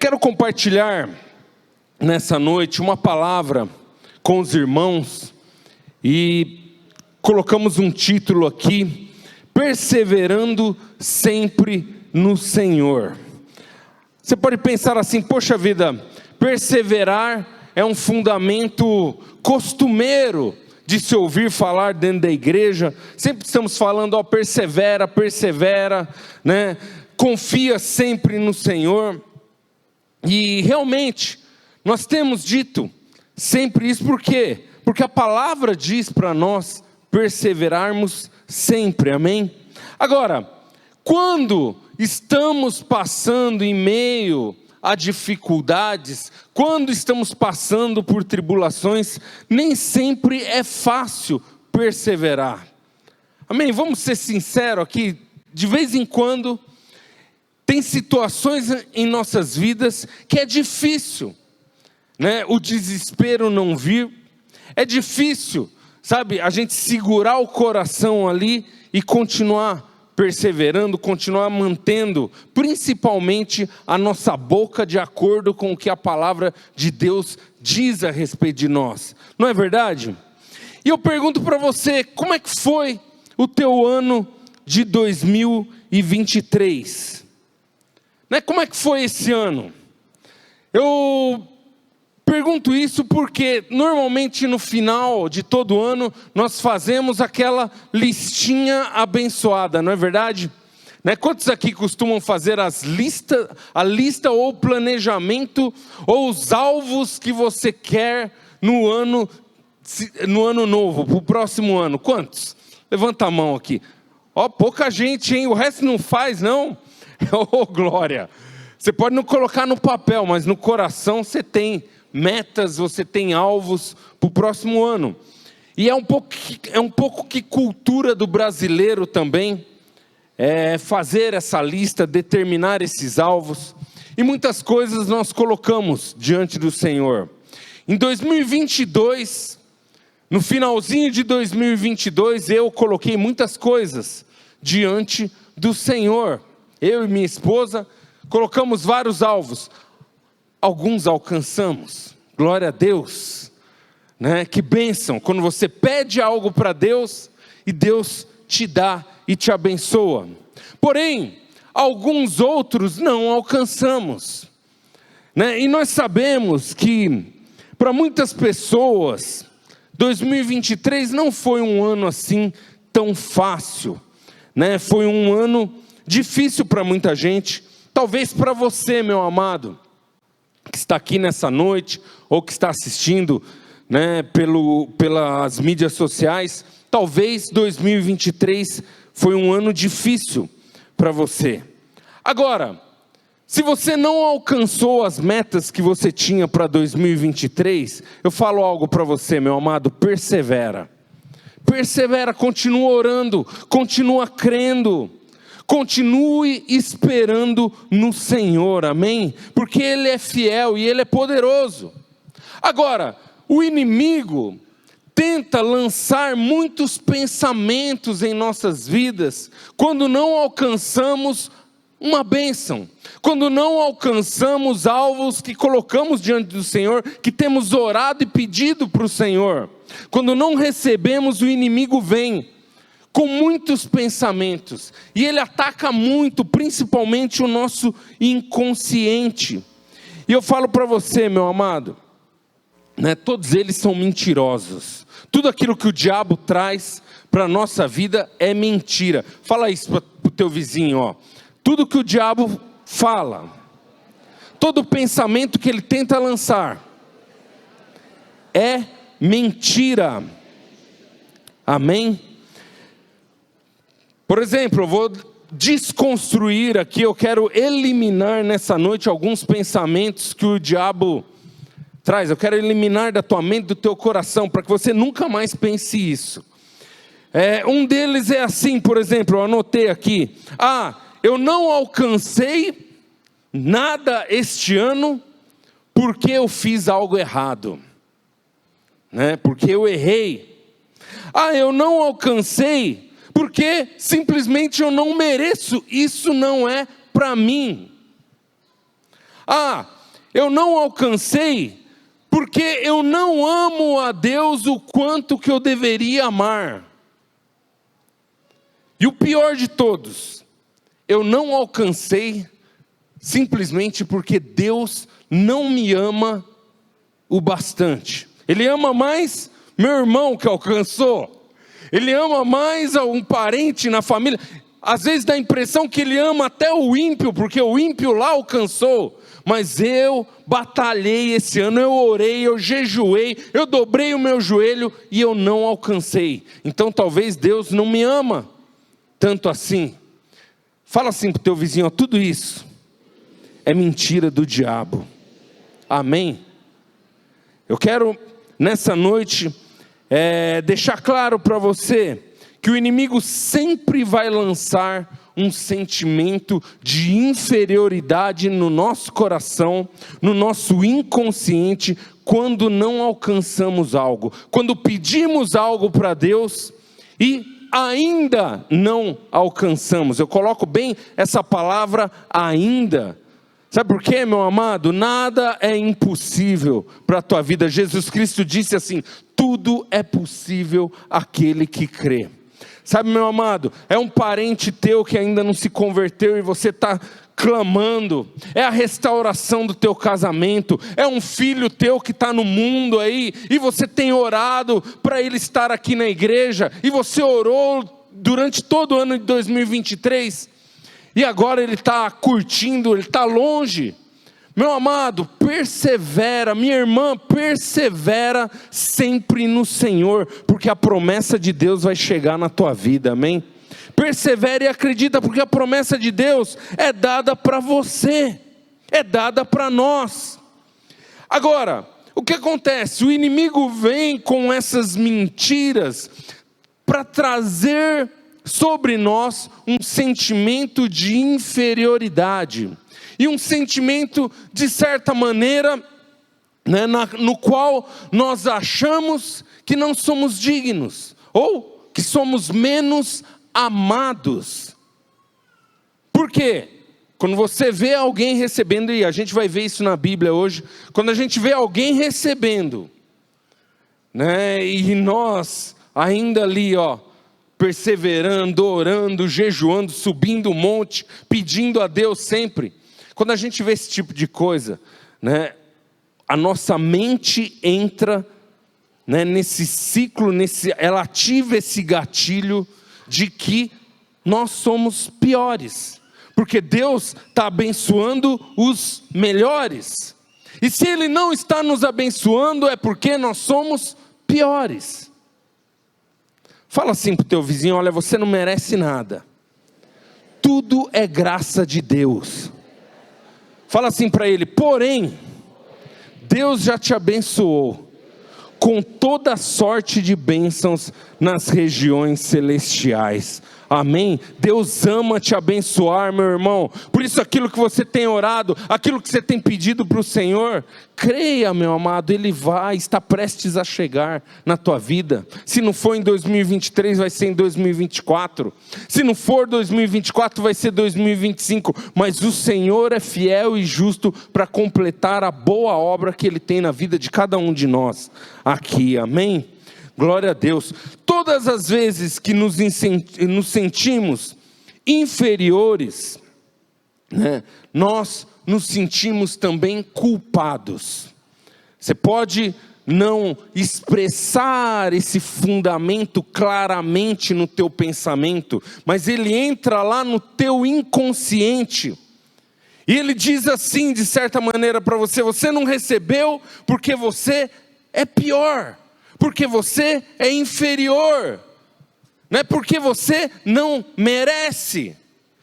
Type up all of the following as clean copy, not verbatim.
quero compartilhar nessa noite uma palavra com os irmãos e colocamos um título aqui: perseverando sempre no Senhor. Você pode pensar assim: poxa vida, perseverar é um fundamento costumeiro de se ouvir falar dentro da igreja. Sempre estamos falando, ó, persevera, né? Confia sempre no Senhor. E realmente, nós temos dito sempre isso, por quê? Porque a palavra diz para nós perseverarmos sempre, amém? Agora, quando estamos passando em meio a dificuldades, quando estamos passando por tribulações, nem sempre é fácil perseverar, amém? Vamos ser sinceros aqui, de vez em quando, tem situações em nossas vidas que é difícil, né? O desespero não vir, é difícil, sabe, a gente segurar o coração ali e continuar perseverando, continuar mantendo, principalmente a nossa boca de acordo com o que a palavra de Deus diz a respeito de nós, não é verdade? E eu pergunto para você, como é que foi o teu ano de 2023? Né? Como é que foi esse ano? Eu pergunto isso porque normalmente no final de todo ano nós fazemos aquela listinha abençoada, não é verdade? Né? Quantos aqui costumam fazer a lista ou o planejamento ou os alvos que você quer no ano novo, para o próximo ano? Quantos? Levanta a mão aqui. Ó, pouca gente, hein? O resto não faz, não? Oh, glória! Você pode não colocar no papel, mas no coração você tem metas, você tem alvos para o próximo ano. E é um pouco que cultura do brasileiro também, fazer essa lista, determinar esses alvos. E muitas coisas nós colocamos diante do Senhor. Em 2022, no finalzinho de 2022, eu coloquei muitas coisas diante do Senhor. Eu e minha esposa colocamos vários alvos. Alguns alcançamos, glória a Deus, né? Que bênção, quando você pede algo para Deus, e Deus te dá e te abençoa. Porém, alguns outros não alcançamos, né? E nós sabemos que, para muitas pessoas, 2023 não foi um ano assim tão fácil, né? Foi um ano difícil para muita gente. Talvez para você, meu amado, que está aqui nessa noite, ou que está assistindo, né, pelas mídias sociais, talvez 2023 foi um ano difícil para você. Agora, se você não alcançou as metas que você tinha para 2023, eu falo algo para você, meu amado: persevera. Persevera, continua orando, continua crendo. Continue esperando no Senhor, amém? Porque Ele é fiel e Ele é poderoso. Agora, o inimigo tenta lançar muitos pensamentos em nossas vidas, quando não alcançamos uma bênção, quando não alcançamos alvos que colocamos diante do Senhor, que temos orado e pedido para o Senhor. Quando não recebemos, o inimigo vem com muitos pensamentos, e ele ataca muito, principalmente o nosso inconsciente. E eu falo para você, meu amado, né, todos eles são mentirosos. Tudo aquilo que o diabo traz para a nossa vida é mentira. Fala isso para o teu vizinho, ó. Tudo que o diabo fala, todo pensamento que ele tenta lançar, é mentira. Amém? Por exemplo, eu vou desconstruir aqui, eu quero eliminar nessa noite alguns pensamentos que o diabo traz. Eu quero eliminar da tua mente, do teu coração, para que você nunca mais pense isso. Um deles é assim, por exemplo, eu anotei aqui: eu não alcancei nada este ano porque eu fiz algo errado, né? Porque eu errei. Eu não alcancei porque simplesmente eu não mereço, isso não é para mim. Eu não alcancei porque eu não amo a Deus o quanto que eu deveria amar. E o pior de todos, eu não alcancei simplesmente porque Deus não me ama o bastante. Ele ama mais meu irmão que alcançou. Ele ama mais um parente na família. Às vezes dá a impressão que ele ama até o ímpio, porque o ímpio lá alcançou. Mas eu batalhei esse ano, eu orei, eu jejuei, eu dobrei o meu joelho e eu não alcancei. Então talvez Deus não me ama tanto assim. Fala assim para o teu vizinho, tudo isso é mentira do diabo. Amém? Eu quero nessa noite deixar claro para você que o inimigo sempre vai lançar um sentimento de inferioridade no nosso coração, no nosso inconsciente, quando não alcançamos algo, quando pedimos algo para Deus e ainda não alcançamos. Eu coloco bem essa palavra ainda. Sabe por quê, meu amado? Nada é impossível para a tua vida. Jesus Cristo disse assim: tudo é possível àquele que crê. Sabe, meu amado, é um parente teu que ainda não se converteu e você está clamando, é a restauração do teu casamento, é um filho teu que está no mundo aí, e você tem orado para ele estar aqui na igreja, e você orou durante todo o ano de 2023, e agora ele está curtindo, ele está longe. Meu amado, persevera, minha irmã, persevera sempre no Senhor, porque a promessa de Deus vai chegar na tua vida, amém? Persevera e acredita, porque a promessa de Deus é dada para você, é dada para nós. Agora, o que acontece? O inimigo vem com essas mentiras para trazer sobre nós um sentimento de inferioridade. E um sentimento, de certa maneira, no qual nós achamos que não somos dignos, ou que somos menos amados. Por quê? Quando você vê alguém recebendo, e a gente vai ver isso na Bíblia hoje, quando a gente vê alguém recebendo, e nós ainda ali, perseverando, orando, jejuando, subindo o monte, pedindo a Deus sempre. Quando a gente vê esse tipo de coisa, a nossa mente entra nesse ciclo, ela ativa esse gatilho de que nós somos piores, porque Deus está abençoando os melhores, e se Ele não está nos abençoando, é porque nós somos piores. Fala assim para o teu vizinho: olha, você não merece nada, tudo é graça de Deus. Fala assim para ele: porém, Deus já te abençoou com toda sorte de bênçãos nas regiões celestiais. Amém? Deus ama te abençoar, meu irmão. Por isso aquilo que você tem orado, aquilo que você tem pedido para o Senhor, creia, meu amado, Ele está prestes a chegar na tua vida. Se não for em 2023, vai ser em 2024. Se não for 2024, vai ser 2025. Mas o Senhor é fiel e justo para completar a boa obra que Ele tem na vida de cada um de nós aqui. Amém? Glória a Deus. Todas as vezes que nos sentimos inferiores, nós nos sentimos também culpados. Você pode não expressar esse fundamento claramente no teu pensamento, mas ele entra lá no teu inconsciente, e ele diz assim, de certa maneira para você: você não recebeu porque você é pior, porque você é inferior, não é porque você não merece,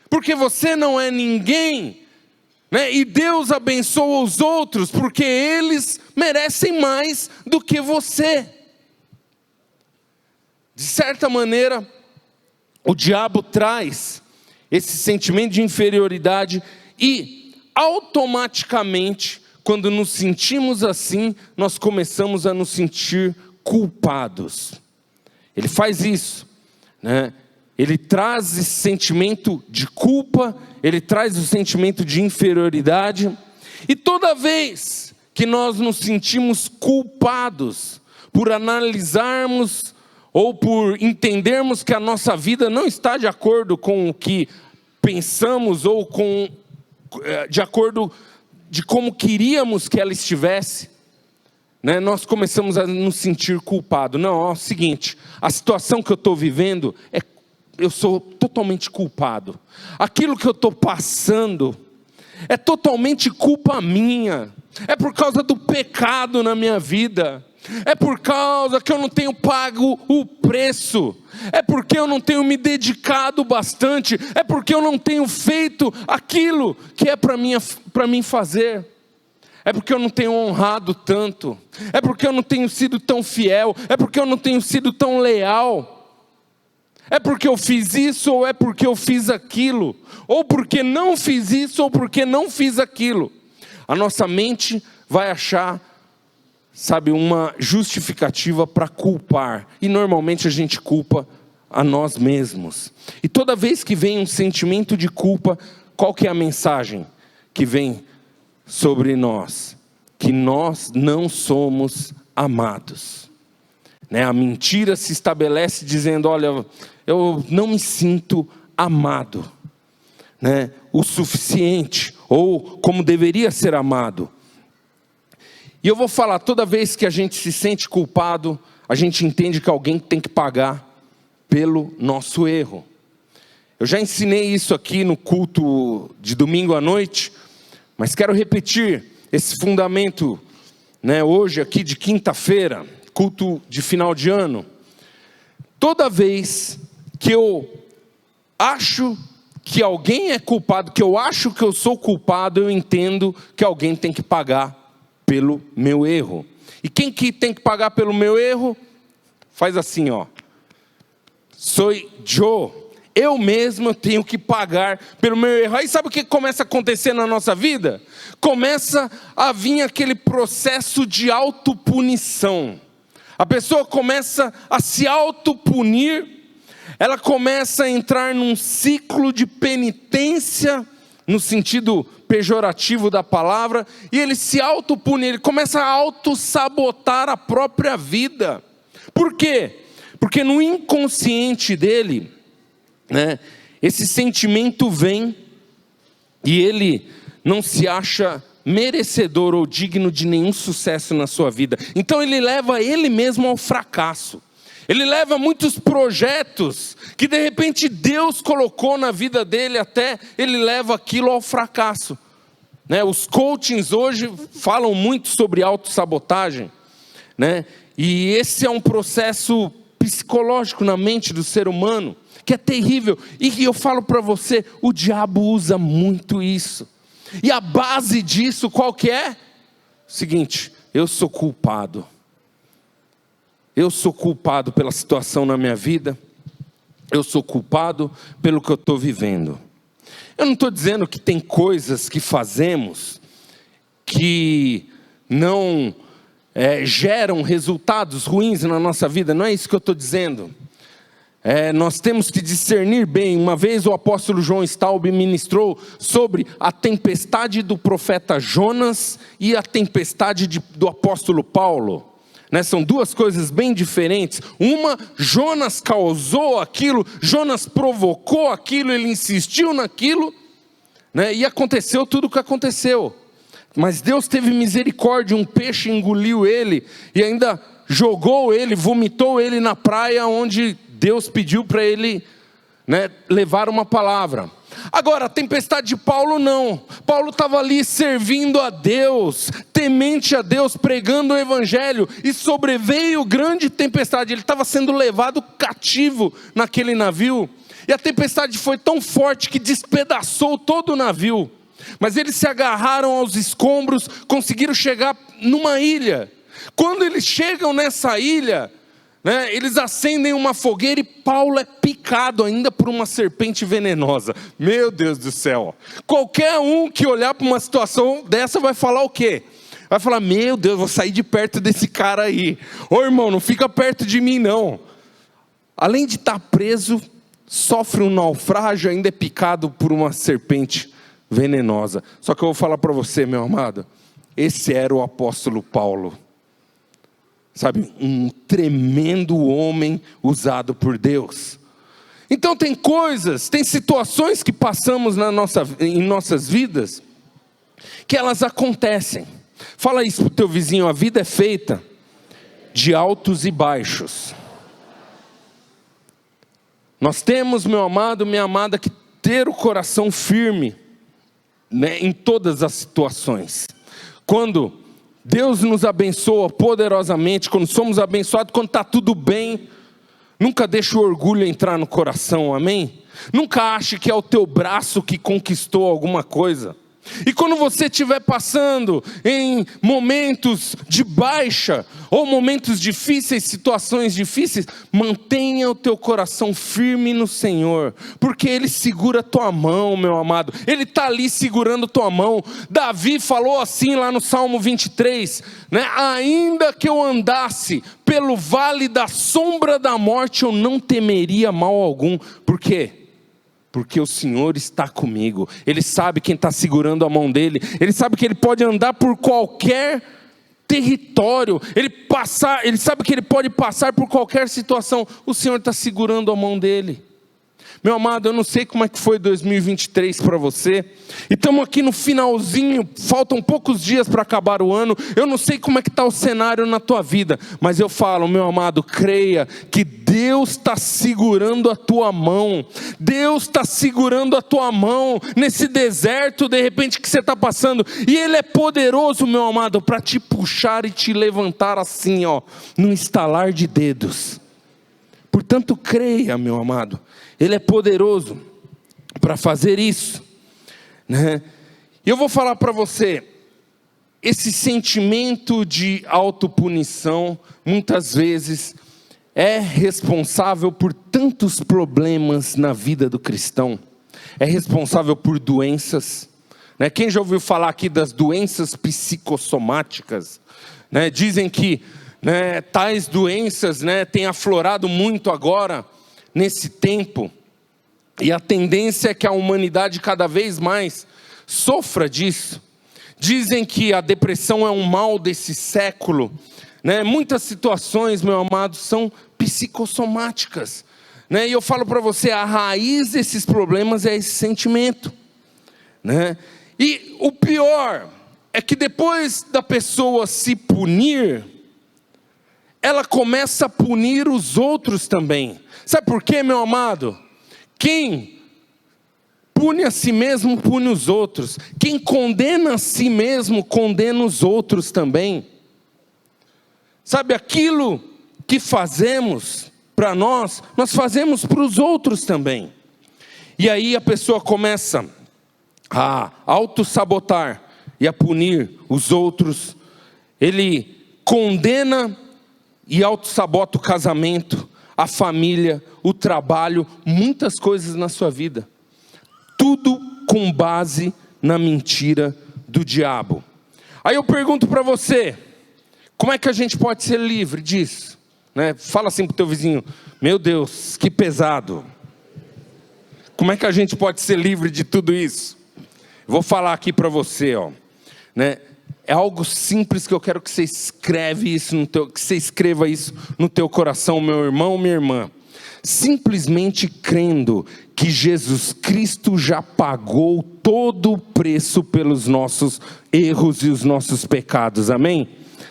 porque você não é ninguém, e Deus abençoa os outros porque eles merecem mais do que você. De certa maneira, o diabo traz esse sentimento de inferioridade e automaticamente, quando nos sentimos assim, nós começamos a nos sentir culpados. Ele faz isso, Ele traz esse sentimento de culpa, ele traz o sentimento de inferioridade, e toda vez que nós nos sentimos culpados por analisarmos ou por entendermos que a nossa vida não está de acordo com o que pensamos ou de acordo de como queríamos que ela estivesse, né, nós começamos a nos sentir culpados. Não, é o seguinte, a situação que eu estou vivendo, eu sou totalmente culpado. Aquilo que eu estou passando é totalmente culpa minha. É por causa do pecado na minha vida. É por causa que eu não tenho pago o preço. É porque eu não tenho me dedicado bastante. É porque eu não tenho feito aquilo que é para mim fazer. É porque eu não tenho honrado tanto. É porque eu não tenho sido tão fiel. É porque eu não tenho sido tão leal. É porque eu fiz isso ou é porque eu fiz aquilo. Ou porque não fiz isso ou porque não fiz aquilo. A nossa mente vai achar, sabe, uma justificativa para culpar. E normalmente a gente culpa a nós mesmos. E toda vez que vem um sentimento de culpa, qual que é a mensagem que vem sobre nós? Que nós não somos amados. Né? A mentira se estabelece dizendo, olha, eu não me sinto amado, né, o suficiente, ou como deveria ser amado. E eu vou falar, toda vez que a gente se sente culpado, a gente entende que alguém tem que pagar pelo nosso erro. Eu já ensinei isso aqui no culto de domingo à noite, mas quero repetir esse fundamento, né, hoje aqui de quinta-feira, culto de final de ano. Toda vez que eu acho que alguém é culpado, que eu acho que eu sou culpado, eu entendo que alguém tem que pagar pelo meu erro. E quem que tem que pagar pelo meu erro? Faz assim, ó. Sou eu. Eu mesmo tenho que pagar pelo meu erro. Aí sabe o que começa a acontecer na nossa vida? Começa a vir aquele processo de autopunição. A pessoa começa a se autopunir, ela começa a entrar num ciclo de penitência, no sentido pejorativo da palavra, e ele se autopune, ele começa a autossabotar a própria vida. Por quê? Porque no inconsciente dele, né, esse sentimento vem e ele não se acha merecedor ou digno de nenhum sucesso na sua vida. Então ele leva ele mesmo ao fracasso. Ele leva muitos projetos que de repente Deus colocou na vida dele, até ele leva aquilo ao fracasso. Né? Os coachings hoje falam muito sobre autossabotagem, né? E esse é um processo psicológico na mente do ser humano, que é terrível. E eu falo para você, o diabo usa muito isso. E a base disso qual que é? Seguinte, eu sou culpado. Eu sou culpado pela situação na minha vida. Eu sou culpado pelo que eu estou vivendo. Eu não estou dizendo que tem coisas que fazemos que não geram resultados ruins na nossa vida. Não é isso que eu estou dizendo. Nós temos que discernir bem. Uma vez o apóstolo João Staub ministrou sobre a tempestade do profeta Jonas e a tempestade do apóstolo Paulo. Né? São duas coisas bem diferentes. Uma, Jonas causou aquilo, Jonas provocou aquilo, ele insistiu naquilo, né? E aconteceu tudo o que aconteceu. Mas Deus teve misericórdia, um peixe engoliu ele e ainda jogou ele, vomitou ele na praia onde Deus pediu para ele, né, levar uma palavra. Agora, a tempestade de Paulo não. Paulo estava ali servindo a Deus, temente a Deus, pregando o evangelho, e sobreveio grande tempestade. Ele estava sendo levado cativo naquele navio, e a tempestade foi tão forte que despedaçou todo o navio. Mas eles se agarraram aos escombros, conseguiram chegar numa ilha. Quando eles chegam nessa ilha, né, eles acendem uma fogueira e Paulo é picado ainda por uma serpente venenosa. Meu Deus do céu. Qualquer um que olhar para uma situação dessa vai falar o quê? Vai falar, meu Deus, vou sair de perto desse cara aí. Ô irmão, não fica perto de mim não. Além de estar preso, sofre um naufrágio, ainda é picado por uma serpente venenosa. Só que eu vou falar para você, meu amado, esse era o apóstolo Paulo. Sabe, um tremendo homem usado por Deus. Então tem coisas, tem situações que passamos em nossas vidas, que elas acontecem. Fala isso para o teu vizinho, a vida é feita de altos e baixos. Nós temos, meu amado, minha amada, que ter o coração firme, né, em todas as situações. Quando Deus nos abençoa poderosamente, quando somos abençoados, quando está tudo bem, nunca deixe o orgulho entrar no coração, amém? Nunca ache que é o teu braço que conquistou alguma coisa. E quando você estiver passando em momentos de baixa, ou momentos difíceis, situações difíceis, mantenha o teu coração firme no Senhor, porque Ele segura a tua mão, meu amado, Ele está ali segurando tua mão. Davi falou assim lá no Salmo 23, né? Ainda que eu andasse pelo vale da sombra da morte, eu não temeria mal algum. Por quê? Porque o Senhor está comigo. Ele sabe quem está segurando a mão dele. Ele sabe que ele pode andar por qualquer território. Ele sabe que ele pode passar por qualquer situação. O Senhor está segurando a mão dele. Meu amado, eu não sei como é que foi 2023 para você. E estamos aqui no finalzinho, faltam poucos dias para acabar o ano. Eu não sei como é que está o cenário na tua vida. Mas eu falo, meu amado, creia que Deus está segurando a tua mão. Deus está segurando a tua mão nesse deserto, de repente, que você está passando. E Ele é poderoso, meu amado, para te puxar e te levantar assim, ó, num estalar de dedos. Portanto, creia, meu amado. Ele é poderoso para fazer isso, né? E eu vou falar para você, esse sentimento de autopunição, muitas vezes, é responsável por tantos problemas na vida do cristão. É responsável por doenças, né? Quem já ouviu falar aqui das doenças psicossomáticas, né? Dizem que, né, tais doenças, né, têm aflorado muito agora, nesse tempo, e a tendência é que a humanidade cada vez mais sofra disso. Dizem que a depressão é um mal desse século, né? Muitas situações, meu amado, são psicossomáticas, né? E eu falo para você, a raiz desses problemas é esse sentimento, né? E o pior é que depois da pessoa se punir, ela começa a punir os outros também. Sabe por quê, meu amado? Quem pune a si mesmo, pune os outros. Quem condena a si mesmo, condena os outros também. Sabe, aquilo que fazemos para nós fazemos para os outros também. E aí a pessoa começa a autossabotar e a punir os outros. Ele condena e autossabota o casamento, a família, o trabalho, muitas coisas na sua vida. Tudo com base na mentira do diabo. Aí eu pergunto para você, como é que a gente pode ser livre disso? Né? Fala assim para o teu vizinho, meu Deus, que pesado. Como é que a gente pode ser livre de tudo isso? Vou falar aqui para você, ó, né? É algo simples que eu quero que você escreva isso no teu coração, meu irmão, minha irmã. Simplesmente crendo que Jesus Cristo já pagou todo o preço pelos nossos erros e os nossos pecados, amém?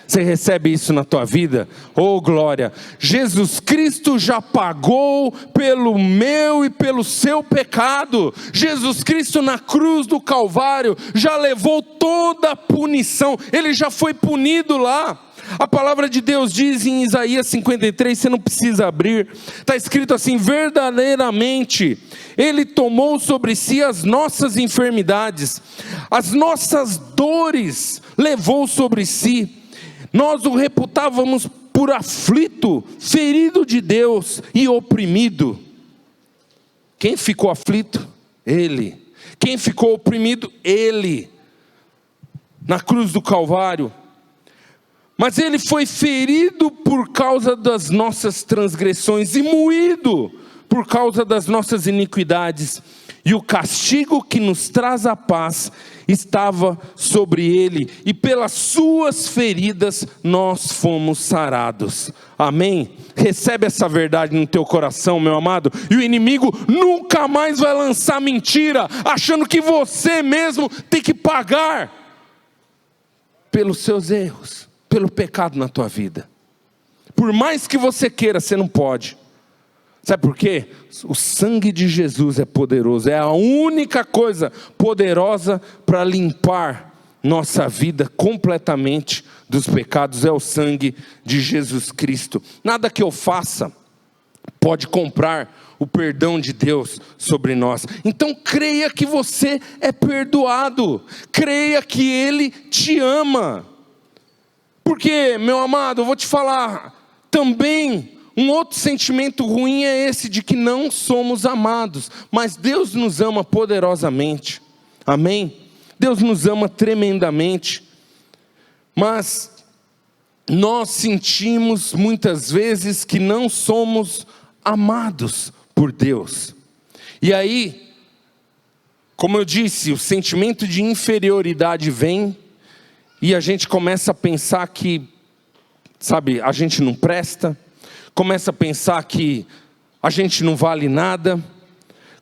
Você recebe isso na tua vida? Oh glória! Jesus Cristo já pagou pelo meu e pelo seu pecado. Jesus Cristo na cruz do Calvário já levou toda a punição. Ele já foi punido lá. A palavra de Deus diz em Isaías 53, você não precisa abrir, está escrito assim, verdadeiramente, Ele tomou sobre si as nossas enfermidades, as nossas dores levou sobre si, nós o reputávamos por aflito, ferido de Deus e oprimido. Quem ficou aflito? Ele. Quem ficou oprimido? Ele. Na cruz do Calvário. Mas Ele foi ferido por causa das nossas transgressões e moído por causa das nossas iniquidades. e o castigo que nos traz a paz estava sobre ele, e pelas suas feridas nós fomos sarados. Amém? Recebe essa verdade no teu coração, meu amado, e o inimigo nunca mais vai lançar mentira, achando que você mesmo tem que pagar pelos seus erros, pelo pecado na tua vida. Por mais que você queira, você não pode. Sabe por quê? O sangue de Jesus é poderoso, é a única coisa poderosa para limpar nossa vida completamente dos pecados, é o sangue de Jesus Cristo. Nada que eu faça pode comprar o perdão de Deus sobre nós. Então creia que você é perdoado, creia que Ele te ama. Porque, meu amado, eu vou te falar, também um outro sentimento ruim é esse de que não somos amados, mas Deus nos ama poderosamente, amém? Deus nos ama tremendamente, mas nós sentimos muitas vezes que não somos amados por Deus. E aí, como eu disse, o sentimento de inferioridade vem, e a gente começa a pensar que, sabe, a gente não presta, começa a pensar que a gente não vale nada,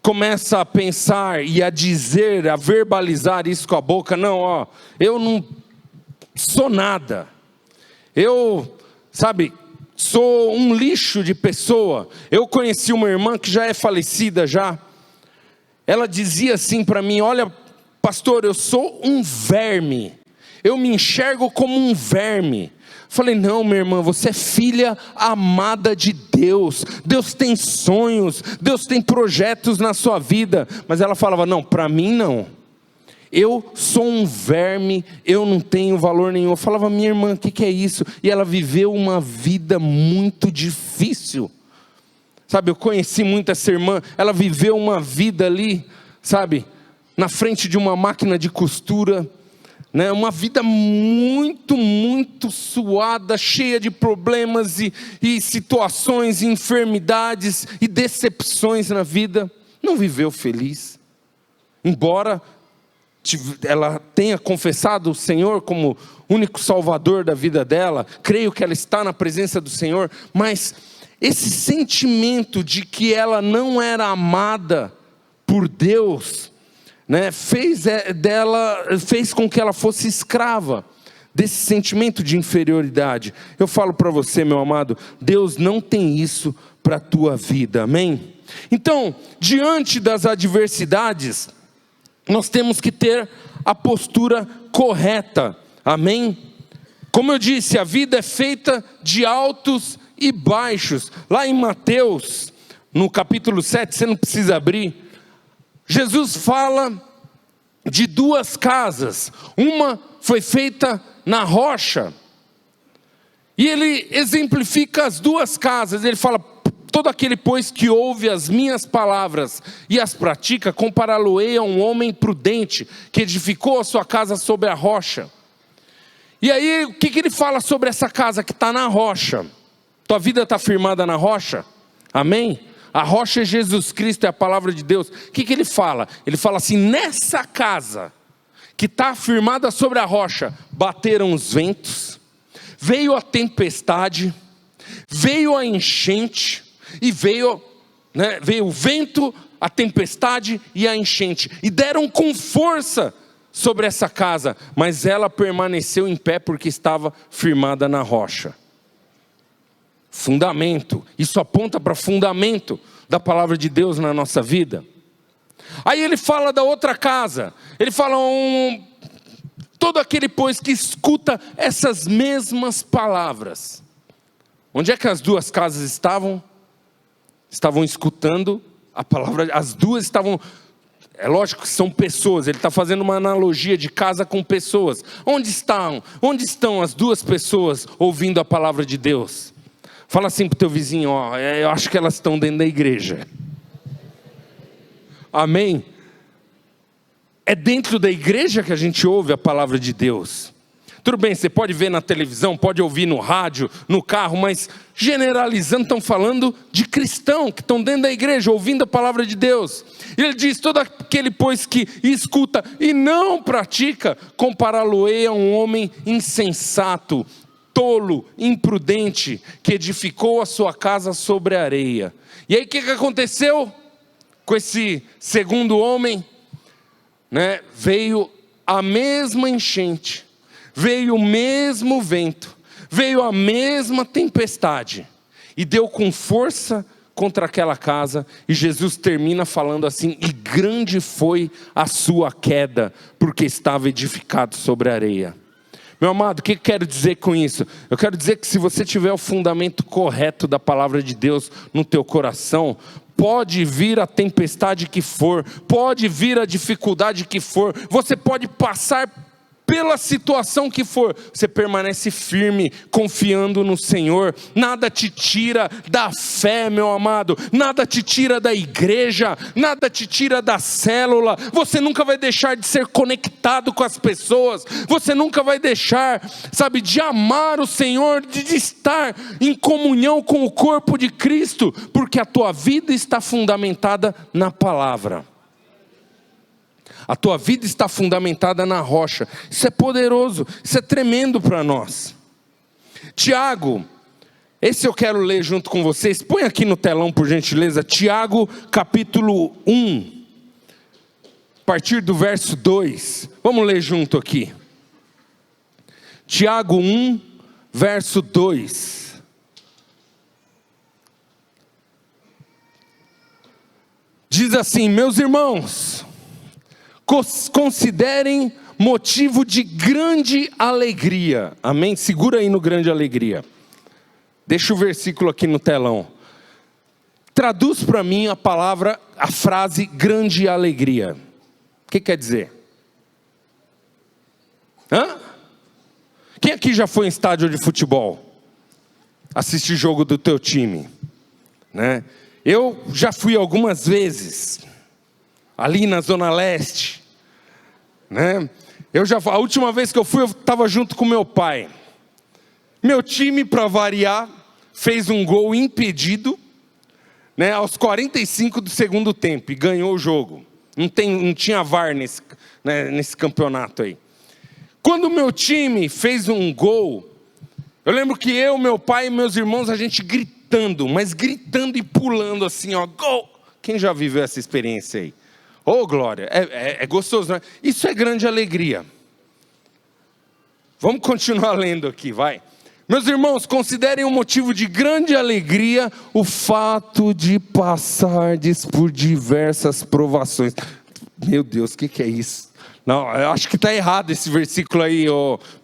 começa a pensar e a dizer, a verbalizar isso com a boca, não, ó, eu não sou nada, eu, sabe, sou um lixo de pessoa. Eu conheci uma irmã que já é falecida já, ela dizia assim para mim, olha pastor, eu sou um verme, eu me enxergo como um verme. Falei, não minha irmã, você é filha amada de Deus, Deus tem sonhos, Deus tem projetos na sua vida. Mas ela falava, não, para mim não, eu sou um verme, eu não tenho valor nenhum. Eu falava, minha irmã, o que é isso? E ela viveu uma vida muito difícil, sabe, eu conheci muito essa irmã, ela viveu uma vida ali, sabe, na frente de uma máquina de costura, né? Uma vida muito suada, cheia de problemas e situações, e enfermidades e decepções na vida. Não viveu feliz, embora ela tenha confessado o Senhor como único salvador da vida dela. Creio que ela está na presença do Senhor, mas esse sentimento de que ela não era amada por Deus, né, fez com que ela fosse escrava desse sentimento de inferioridade. Eu falo para você, meu amado, Deus não tem isso para a tua vida, amém? Então, diante das adversidades, nós temos que ter a postura correta, amém? Como eu disse, a vida é feita de altos e baixos. Lá em Mateus, no capítulo 7, você não precisa abrir, Jesus fala de duas casas, uma foi feita na rocha, e ele exemplifica as duas casas. Ele fala, todo aquele pois que ouve as minhas palavras e as pratica, compará-lo-ei a um homem prudente, que edificou a sua casa sobre a rocha. E aí, o que ele fala sobre essa casa que está na rocha? Tua vida está firmada na rocha? Amém? A rocha é Jesus Cristo, é a palavra de Deus. O que ele fala? Ele fala assim, nessa casa, que está firmada sobre a rocha, bateram os ventos, veio a tempestade, veio a enchente, e veio o vento, a tempestade e a enchente, e deram com força sobre essa casa, mas ela permaneceu em pé, porque estava firmada na rocha. Fundamento, isso aponta para fundamento da palavra de Deus na nossa vida. Aí ele fala da outra casa, ele fala todo aquele pois que escuta essas mesmas palavras. Onde é que as duas casas estavam? Estavam escutando a palavra, as duas estavam, é lógico que são pessoas, ele está fazendo uma analogia de casa com pessoas. Onde estão as duas pessoas ouvindo a palavra de Deus? Fala assim para o teu vizinho, ó, eu acho que elas estão dentro da igreja. Amém? É dentro da igreja que a gente ouve a palavra de Deus. Tudo bem, você pode ver na televisão, pode ouvir no rádio, no carro, mas generalizando, estão falando de cristão, que estão dentro da igreja, ouvindo a palavra de Deus. E ele diz, todo aquele, pois, que escuta e não pratica, compará-lo-ei a um homem insensato, tolo, imprudente, que edificou a sua casa sobre a areia. E aí o que aconteceu com esse segundo homem? Veio a mesma enchente, veio o mesmo vento, veio a mesma tempestade, e deu com força contra aquela casa, e Jesus termina falando assim, e grande foi a sua queda, porque estava edificado sobre a areia. Meu amado, o que eu quero dizer com isso? Eu quero dizer que se você tiver o fundamento correto da palavra de Deus no teu coração, pode vir a tempestade que for, pode vir a dificuldade que for, você pode passar pela situação que for, você permanece firme, confiando no Senhor. Nada te tira da fé, meu amado, nada te tira da igreja, nada te tira da célula. Você nunca vai deixar de ser conectado com as pessoas, você nunca vai deixar, de amar o Senhor, de estar em comunhão com o corpo de Cristo, porque a tua vida está fundamentada na palavra. A tua vida está fundamentada na rocha. Isso é poderoso, isso é tremendo para nós. Tiago, esse eu quero ler junto com vocês. Põe aqui no telão, por gentileza. Tiago, capítulo 1, a partir do verso 2. Vamos ler junto aqui. Tiago 1, verso 2. Diz assim: meus irmãos, considerem motivo de grande alegria. Amém? Segura aí no grande alegria. Deixa o versículo aqui no telão. Traduz para mim a frase grande alegria. O que quer dizer? Quem aqui já foi em estádio de futebol? Assistir jogo do teu time? Eu já fui algumas vezes. Ali na Zona Leste, a última vez que eu fui, eu estava junto com meu pai. Meu time, para variar, fez um gol impedido, aos 45 do segundo tempo, e ganhou o jogo. Não tinha VAR nesse campeonato aí. Quando o meu time fez um gol, eu lembro que eu, meu pai e meus irmãos, a gente gritando, mas gritando e pulando assim, gol! Quem já viveu essa experiência aí? Oh, glória, é gostoso, não é? Isso é grande alegria. Vamos continuar lendo aqui, vai. Meus irmãos, considerem um motivo de grande alegria o fato de passardes por diversas provações. Meu Deus, o que é isso? Não, eu acho que está errado esse versículo aí,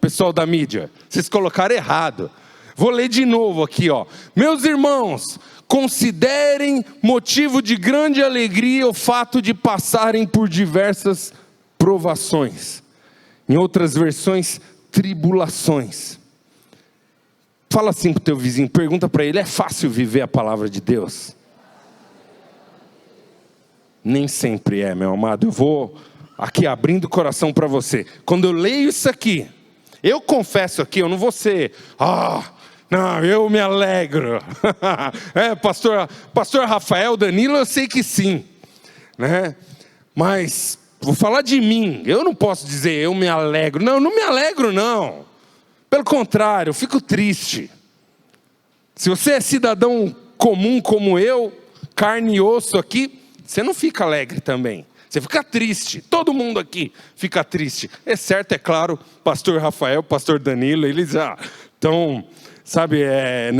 pessoal da mídia. Vocês colocaram errado. Vou ler de novo aqui, Meus irmãos, considerem motivo de grande alegria o fato de passarem por diversas provações. Em outras versões, tribulações. Fala assim para o teu vizinho, pergunta para ele, é fácil viver a palavra de Deus? Nem sempre é, meu amado. Eu vou aqui abrindo o coração para você. Quando eu leio isso aqui, eu confesso aqui, eu não vou ser... Não, eu me alegro. Pastor Rafael, Danilo, eu sei que sim. Mas vou falar de mim. Eu não posso dizer eu me alegro. Não me alegro não. Pelo contrário, eu fico triste. Se você é cidadão comum como eu, carne e osso aqui, você não fica alegre também. Você fica triste. Todo mundo aqui fica triste. Exceto, é claro, pastor Rafael, pastor Danilo, eles já estão...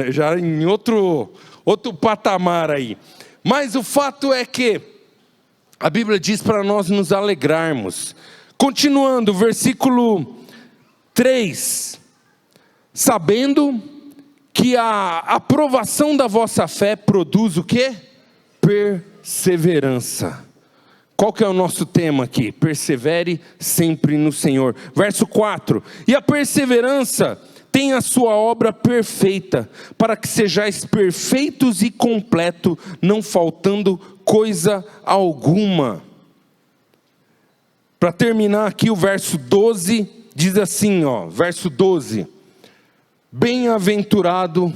já em outro patamar aí. Mas o fato é que a Bíblia diz para nós nos alegrarmos. Continuando, versículo 3. Sabendo que a aprovação da vossa fé produz o quê? Perseverança. Qual que é o nosso tema aqui? Persevere sempre no Senhor. Verso 4. E a perseverança tem a sua obra perfeita, para que sejais perfeitos e completos, não faltando coisa alguma. Para terminar aqui o verso 12 diz assim, verso 12: bem-aventurado,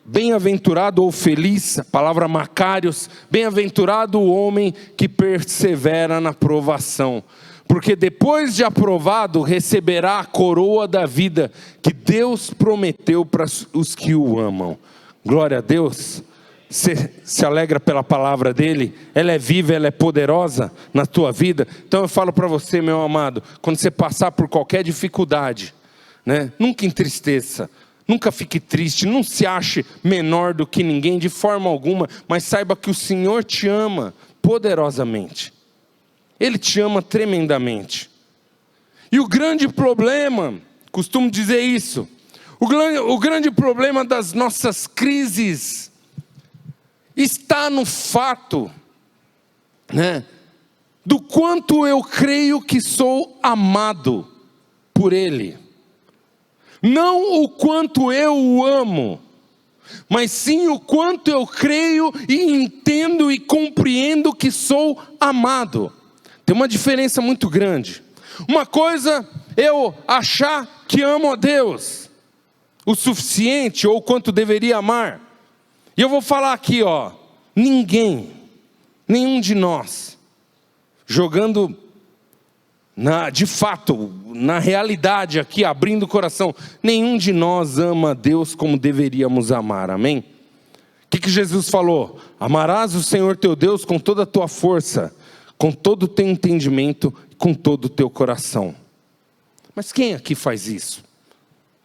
bem-aventurado ou feliz, a palavra Macários, bem-aventurado o homem que persevera na provação, porque depois de aprovado receberá a coroa da vida que Deus prometeu para os que o amam. Glória a Deus. Você se alegra pela palavra dele? Ela é viva, ela é poderosa na tua vida. Então eu falo para você, meu amado, quando você passar por qualquer dificuldade, nunca entristeça, nunca fique triste, não se ache menor do que ninguém de forma alguma, mas saiba que o Senhor te ama poderosamente, Ele te ama tremendamente. E o grande problema, costumo dizer isso, o grande problema das nossas crises está no fato, do quanto eu creio que sou amado por Ele. Não o quanto eu o amo, mas sim o quanto eu creio e entendo e compreendo que sou amado. Tem uma diferença muito grande. Uma coisa eu achar que amo a Deus o suficiente ou o quanto deveria amar. E eu vou falar aqui, nenhum de nós, jogando de fato, na realidade aqui, abrindo o coração, nenhum de nós ama a Deus como deveríamos amar, amém? O que Jesus falou? Amarás o Senhor teu Deus com toda a tua força, com todo o teu entendimento, com todo o teu coração. Mas quem aqui faz isso?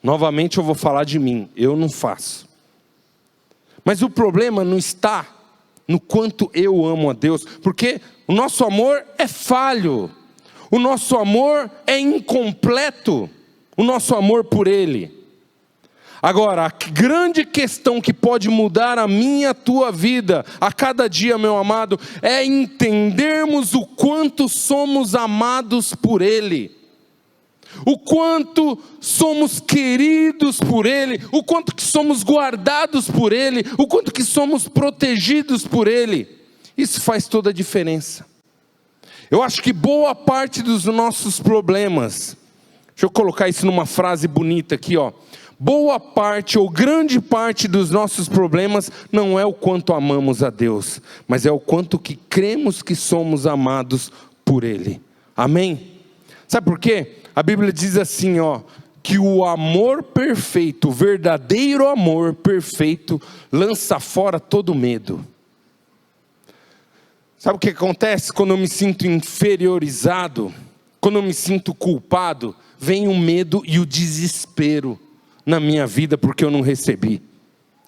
Novamente eu vou falar de mim, eu não faço. Mas o problema não está no quanto eu amo a Deus, porque o nosso amor é falho, o nosso amor é incompleto, o nosso amor por Ele. Agora, a grande questão que pode mudar a minha e a tua vida a cada dia, meu amado, é entendermos o quanto somos amados por Ele, o quanto somos queridos por Ele, o quanto que somos guardados por Ele, o quanto que somos protegidos por Ele. Isso faz toda a diferença. Eu acho que boa parte dos nossos problemas, deixa eu colocar isso numa frase bonita aqui, boa parte ou grande parte dos nossos problemas não é o quanto amamos a Deus, mas é o quanto que cremos que somos amados por Ele. Amém? Sabe por quê? A Bíblia diz assim, que o amor perfeito, o verdadeiro amor perfeito, lança fora todo medo. Sabe o que acontece quando eu me sinto inferiorizado, quando eu me sinto culpado? Vem o medo e o desespero na minha vida porque eu não recebi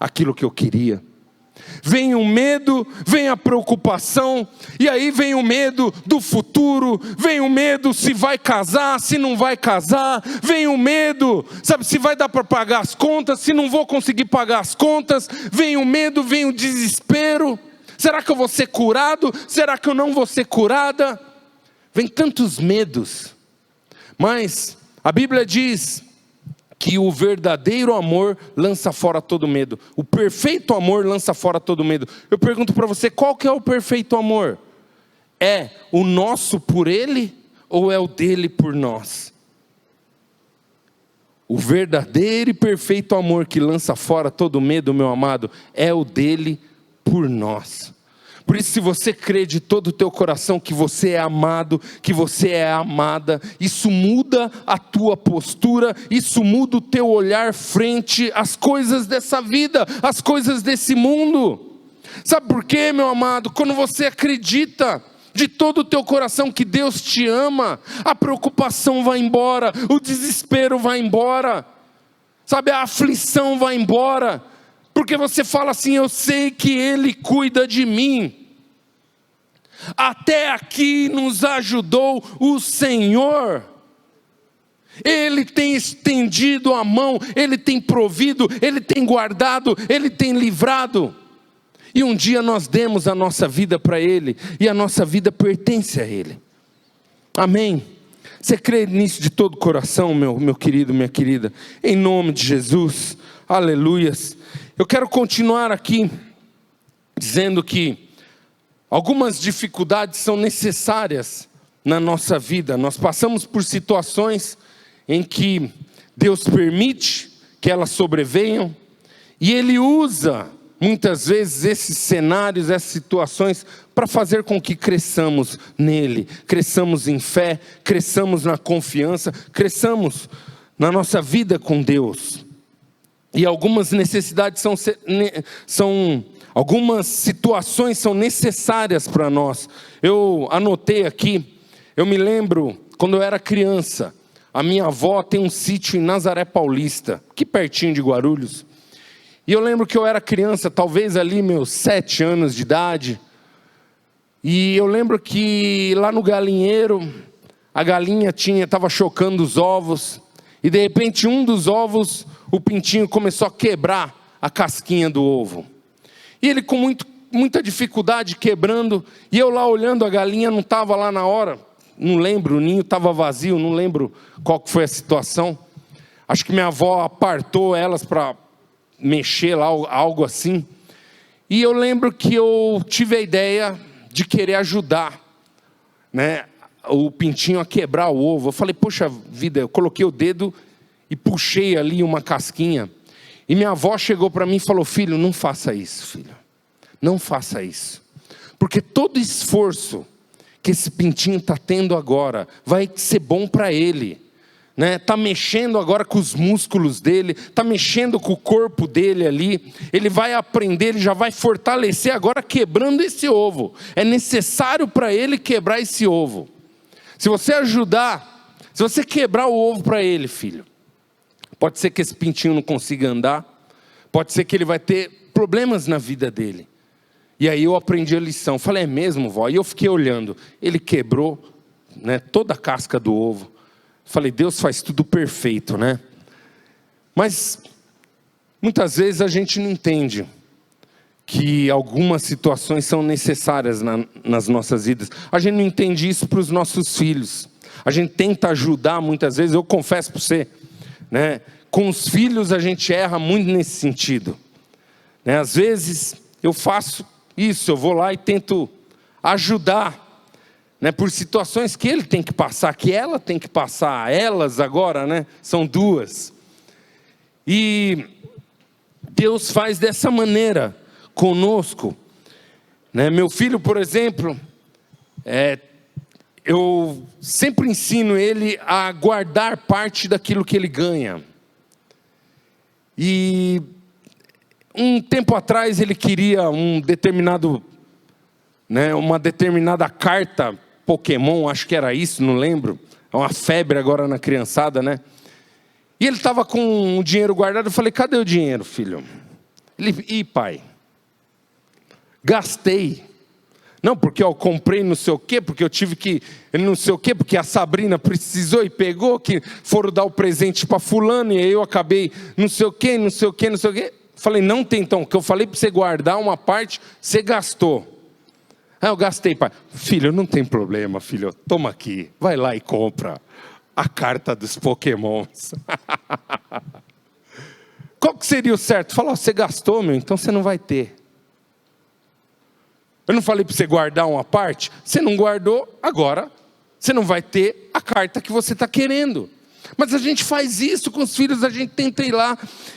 aquilo que eu queria. Vem o medo, vem a preocupação, e aí vem o medo do futuro, vem o medo se vai casar, se não vai casar, vem o medo, se vai dar para pagar as contas, se não vou conseguir pagar as contas, vem o medo, vem o desespero, será que eu vou ser curado, será que eu não vou ser curada? Vem tantos medos, mas a Bíblia diz que o verdadeiro amor lança fora todo medo. O perfeito amor lança fora todo medo. Eu pergunto para você, qual que é o perfeito amor? É o nosso por Ele ou é o dele por nós? O verdadeiro e perfeito amor que lança fora todo medo, meu amado, é o dele por nós. Por isso, se você crê de todo o teu coração que você é amado, que você é amada, isso muda a tua postura, isso muda o teu olhar frente às coisas dessa vida, às coisas desse mundo. Sabe por quê, meu amado? Quando você acredita de todo o teu coração que Deus te ama, a preocupação vai embora, o desespero vai embora, a aflição vai embora, porque você fala assim, eu sei que Ele cuida de mim. Até aqui nos ajudou o Senhor. Ele tem estendido a mão, Ele tem provido, Ele tem guardado, Ele tem livrado. E um dia nós demos a nossa vida para Ele, e a nossa vida pertence a Ele. Amém? Você crê nisso de todo o coração, meu querido, minha querida? Em nome de Jesus, aleluias. Eu quero continuar aqui, dizendo que algumas dificuldades são necessárias na nossa vida. Nós passamos por situações em que Deus permite que elas sobrevenham, e Ele usa muitas vezes esses cenários, essas situações, para fazer com que cresçamos nele, cresçamos em fé, cresçamos na confiança, cresçamos na nossa vida com Deus. E algumas necessidades algumas situações são necessárias para nós. Eu anotei aqui, eu me lembro, quando eu era criança, a minha avó tem um sítio em Nazaré Paulista, aqui pertinho de Guarulhos. E eu lembro que eu era criança, talvez ali meus 7 anos de idade. E eu lembro que lá no galinheiro, a galinha estava chocando os ovos. E de repente um dos ovos, o pintinho começou a quebrar a casquinha do ovo. E ele com muita dificuldade quebrando. E eu lá olhando, a galinha não estava lá na hora. Não lembro, o ninho estava vazio, não lembro qual que foi a situação. Acho que minha avó apartou elas para mexer lá, algo assim. E eu lembro que eu tive a ideia de querer ajudar, né, o pintinho a quebrar o ovo. Eu falei, poxa vida, eu coloquei o dedo e puxei ali uma casquinha. E minha avó chegou para mim e falou, filho, não faça isso, filho. Não faça isso. Porque todo esforço que esse pintinho está tendo agora vai ser bom para ele. Está mexendo agora com os músculos dele, está mexendo com o corpo dele ali. Ele vai aprender, ele já vai fortalecer agora quebrando esse ovo. É necessário para ele quebrar esse ovo. Se você ajudar, se você quebrar o ovo para ele, filho, pode ser que esse pintinho não consiga andar, pode ser que ele vai ter problemas na vida dele. E aí eu aprendi a lição. Falei, é mesmo, vó? E eu fiquei olhando. Ele quebrou, toda a casca do ovo. Falei, Deus faz tudo perfeito, né? Mas muitas vezes a gente não entende que algumas situações são necessárias nas nossas vidas. A gente não entende isso para os nossos filhos. A gente tenta ajudar muitas vezes. Eu confesso para você, com os filhos a gente erra muito nesse sentido. Às vezes eu faço isso, eu vou lá e tento ajudar, por situações que ele tem que passar, que ela tem que passar. Elas agora, são duas. E Deus faz dessa maneira conosco. Meu filho, por exemplo, eu sempre ensino ele a guardar parte daquilo que ele ganha. E um tempo atrás ele queria uma determinada carta Pokémon, acho que era isso, não lembro. É uma febre agora na criançada, E ele estava com o dinheiro guardado. Eu falei, cadê o dinheiro, filho? Ele, pai, gastei. Não, porque eu comprei não sei o quê, porque eu tive que, não sei o quê, porque a Sabrina precisou e pegou, que foram dar o presente para fulano, e aí eu acabei não sei o quê, não sei o quê, não sei o quê. Falei, não tem então, que eu falei para você guardar uma parte, você gastou. Eu gastei, pai. Filho, não tem problema, filho, toma aqui, vai lá e compra a carta dos Pokémons. Qual que seria o certo? Falar, você gastou, então você não vai ter. Eu não falei para você guardar uma parte? Você não guardou, agora você não vai ter a carta que você está querendo. Mas a gente faz isso com os filhos, a gente tenta ir lá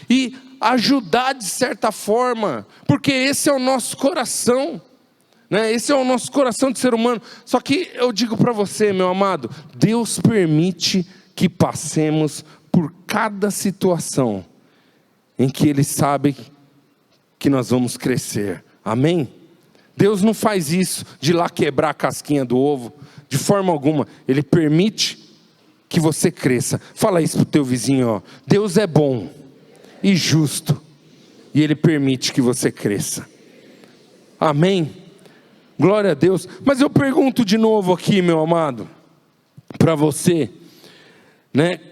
e ajudar de certa forma, porque esse é o nosso coração, Esse é o nosso coração de ser humano. Só que eu digo para você, meu amado, Deus permite que passemos por cada situação em que Ele sabe que nós vamos crescer. Amém? Deus não faz isso de ir lá quebrar a casquinha do ovo, de forma alguma. Ele permite que você cresça. Fala isso para o teu vizinho, ó. Deus é bom e justo, e Ele permite que você cresça. Amém? Glória a Deus. Mas eu pergunto de novo aqui, meu amado, para você,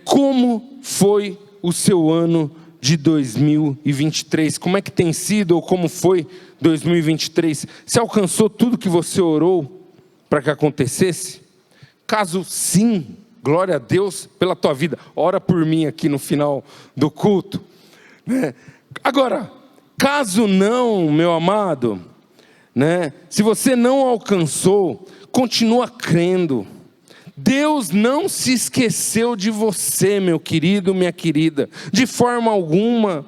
como foi o seu ano de 2023? Como é que tem sido, ou como foi 2023? Você alcançou tudo que você orou para que acontecesse? Caso sim, glória a Deus pela tua vida. Ora por mim aqui no final do culto. Agora, caso não, meu amado, se você não alcançou, continua crendo, Deus não se esqueceu de você, meu querido, minha querida, de forma alguma.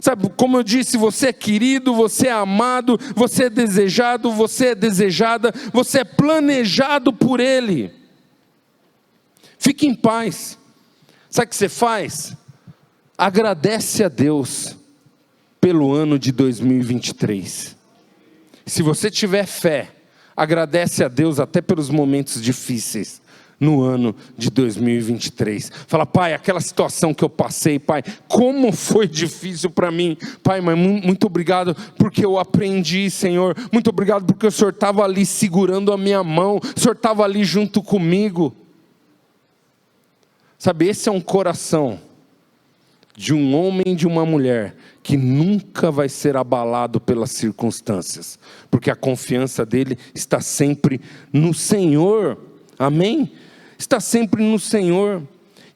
Sabe, como eu disse, você é querido, você é amado, você é desejado, você é desejada, você é planejado por Ele. Fique em paz. Sabe o que você faz? Agradece a Deus pelo ano de 2023. Se você tiver fé, agradece a Deus até pelos momentos difíceis no ano de 2023. Fala: Pai, aquela situação que eu passei, Pai, como foi difícil para mim, Pai, mas muito obrigado porque eu aprendi, Senhor. Muito obrigado porque o Senhor estava ali segurando a minha mão, o Senhor estava ali junto comigo. Sabe, esse é um coração de um homem e de uma mulher que nunca vai ser abalado pelas circunstâncias, porque a confiança dele está sempre no Senhor. Amém? Está sempre no Senhor.